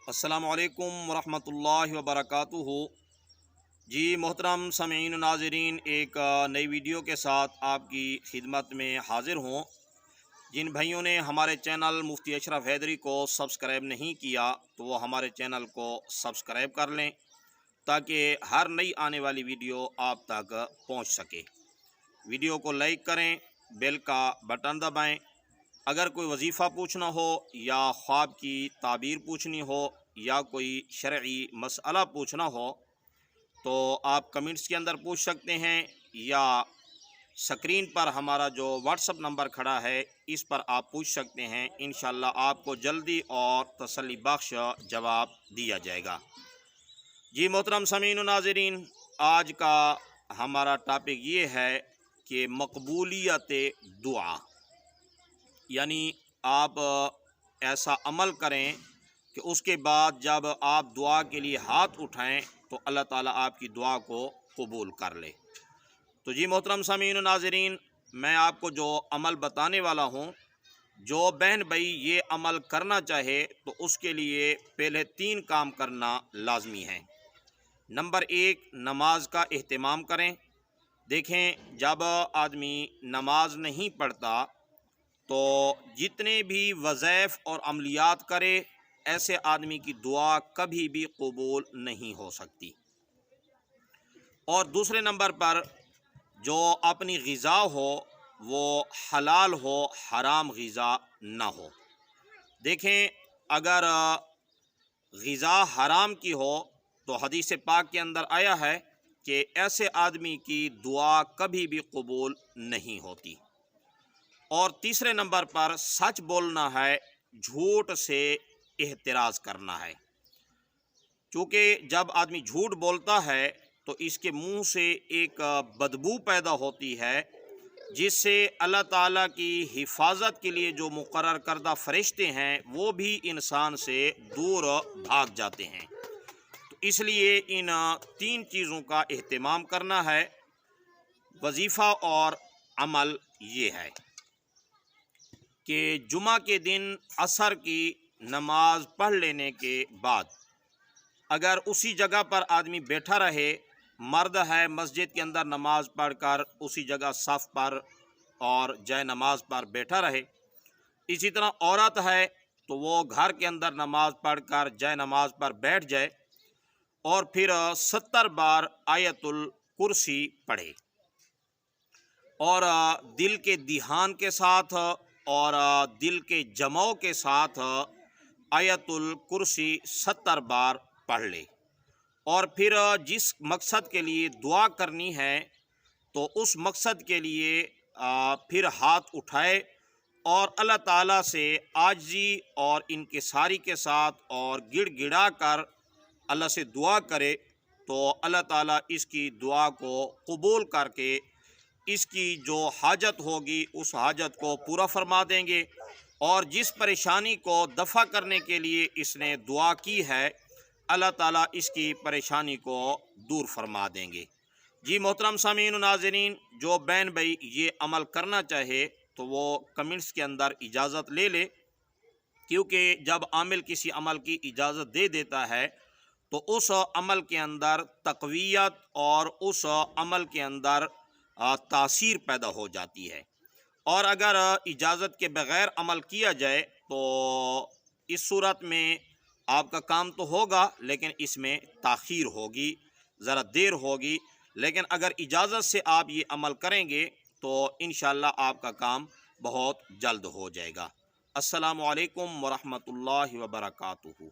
अस्सलामु अलैकुम वरहमतुल्लाहि वबरकातुहू। जी मोहतरम समीन नाज़रीन, एक नई वीडियो के साथ आपकी खिदमत में हाज़िर हूँ। जिन भाइयों ने हमारे चैनल मुफ्ती अशरफ हैदरी को सब्सक्राइब नहीं किया तो वो हमारे चैनल को सब्सक्राइब कर लें ताकि हर नई आने वाली वीडियो आप तक पहुँच सके। वीडियो को लाइक करें, बेल का बटन दबाएं। अगर कोई वजीफ़ा पूछना हो या ख्वाब की ताबीर पूछनी हो या कोई शरई मसला पूछना हो तो आप कमेंट्स के अंदर पूछ सकते हैं, या स्क्रीन पर हमारा जो व्हाट्सअप नंबर खड़ा है इस पर आप पूछ सकते हैं। इंशाअल्लाह आपको जल्दी और तसल्ली बख्श जवाब दिया जाएगा। जी मोहतरम समीन नाज़रीन, आज का हमारा टॉपिक ये है कि मकबूलियत दुआ, यानी आप ऐसा अमल करें कि उसके बाद जब आप दुआ के लिए हाथ उठाएं तो अल्लाह ताला आपकी दुआ को कबूल कर ले। तो जी मोहतरम सामीन नाज़रीन, मैं आपको जो अमल बताने वाला हूँ, जो बहन भाई ये अमल करना चाहे तो उसके लिए पहले 3 काम करना लाजमी है। नंबर 1, नमाज का एहतमाम करें। देखें, जब आदमी नमाज नहीं पढ़ता तो जितने भी वज़ैफ़ और अमलियात करे, ऐसे आदमी की दुआ कभी भी कबूल नहीं हो सकती। और दूसरे नंबर पर जो अपनी ग़िज़ा हो वो हलाल हो, हराम ग़िज़ा ना हो। देखें, अगर ग़िज़ा हराम की हो तो हदीस पाक के अंदर आया है कि ऐसे आदमी की दुआ कभी भी कबूल नहीं होती। और तीसरे नंबर पर सच बोलना है, झूठ से एहतराज़ करना है। क्योंकि जब आदमी झूठ बोलता है तो इसके मुंह से एक बदबू पैदा होती है, जिससे अल्लाह ताला की हिफाजत के लिए जो मुकर्रर करदा फरिश्ते हैं वो भी इंसान से दूर भाग जाते हैं। तो इसलिए इन 3 चीज़ों का एहतमाम करना है। वजीफ़ा और अमल ये है कि जुमा के दिन असर की नमाज पढ़ लेने के बाद अगर उसी जगह पर आदमी बैठा रहे, मर्द है मस्जिद के अंदर नमाज पढ़कर उसी जगह सफ़ पर और जय नमाज पर बैठा रहे। इसी तरह औरत है तो वो घर के अंदर नमाज पढ़कर जय नमाज पर बैठ जाए और फिर 70 बार आयतुल कुर्सी पढ़े और दिल के दिहान के साथ और दिल के जमाव के साथ आयतुल कुर्सी 70 बार पढ़ ले। और फिर जिस मकसद के लिए दुआ करनी है तो उस मकसद के लिए फिर हाथ उठाए और अल्लाह ताला से आजिज़ी और इनकिसारी के साथ और गिड़गिड़ा कर अल्लाह से दुआ करे, तो अल्लाह ताला इसकी दुआ को कबूल करके इसकी जो हाजत होगी उस हाजत को पूरा फरमा देंगे। और जिस परेशानी को दफ़ा करने के लिए इसने दुआ की है, अल्लाह ताला इसकी परेशानी को दूर फरमा देंगे। जी मोहतरम सामीन नाज़रीन, जो बहन भाई ये अमल करना चाहे तो वो कमेंट्स के अंदर इजाज़त ले ले, क्योंकि जब आमिल किसी अमल की इजाज़त दे देता है तो उस अमल के अंदर तक़वियत और उस अमल के अंदर तासीर पैदा हो जाती है। और अगर इजाज़त के बग़ैर अमल किया जाए तो इस सूरत में आपका काम तो होगा लेकिन इसमें ताख़ीर होगी, ज़रा देर होगी। लेकिन अगर इजाज़त से आप ये अमल करेंगे तो इंशाअल्लाह आपका काम बहुत जल्द हो जाएगा। अस्सलामु अलैकुम वरहमतुल्लाहि वबरकातुहू।